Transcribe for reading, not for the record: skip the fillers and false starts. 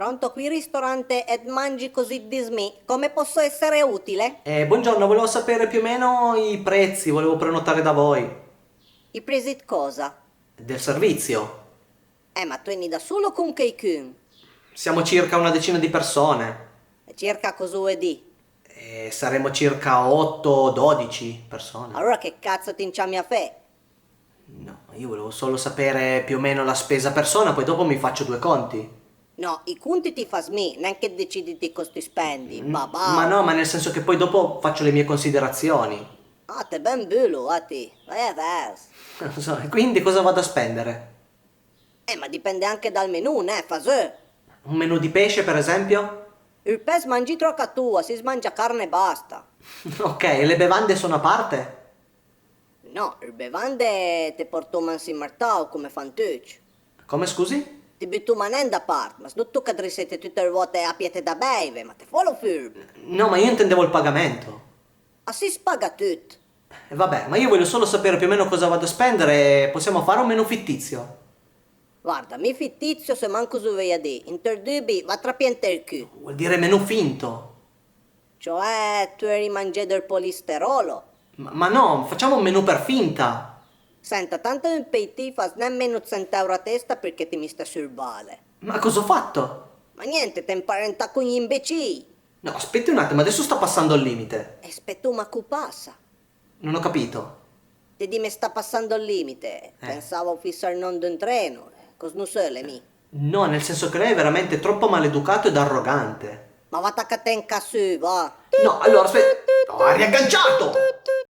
Pronto qui ristorante ed mangi così dismi. Come posso essere utile? Buongiorno, volevo sapere più o meno i prezzi, volevo prenotare da voi. I presi di cosa? Del servizio. Ma tu vieni da solo con qualcuno? Siamo circa una decina di persone. Circa cosa vuoi di? Saremo circa 8-12 persone. Allora che cazzo ti inciami a fe? No, io volevo solo sapere più o meno la spesa a persona, poi dopo mi faccio due conti. No, i conti ti fa smi, neanche decidi di costi spendi. Ma no, Babao. ma nel senso che poi dopo faccio le mie considerazioni. Ah, te ben bulo, a ti. Vai a vers. Non so, e quindi cosa vado a spendere? Ma dipende anche dal menù, ne, fasè. Un menù di pesce, per esempio? Il pes mangi troppo tua, si mangia carne e basta. Ok, e le bevande sono a parte? No, il bevande te porto mansi in martau come fantucci. Come scusi? Ti butto manenda a parte, ma se non tu che siete tutte le volte a piede da beve, ma te follow furbo. No, ma io intendevo il pagamento. Ah, si spaga tutto. E vabbè, ma io voglio solo sapere più o meno cosa vado a spendere e possiamo fare un menù fittizio. Guarda, mi fittizio se manco su veia di, interdubi va trapiente il cu. Vuol dire menù finto. Cioè, tu eri mangiato del polisterolo. Ma no, facciamo un menù per finta. Senta, tanto in PT fa nemmeno 100 euro a testa perché ti mi sta sul bale. Ma cosa ho fatto? Ma niente, te imparenta con gli imbecilli. No, aspetti un attimo, adesso sto passando il limite. Aspetta, ma cu passa. Non ho capito. Ti di me sta passando il limite. Pensavo fosse il non d'un treno. Cos non so le mi. No, nel senso che lei è veramente troppo maleducato ed arrogante. Ma va a te in casu, va. No, allora aspetta. No, ha riagganciato!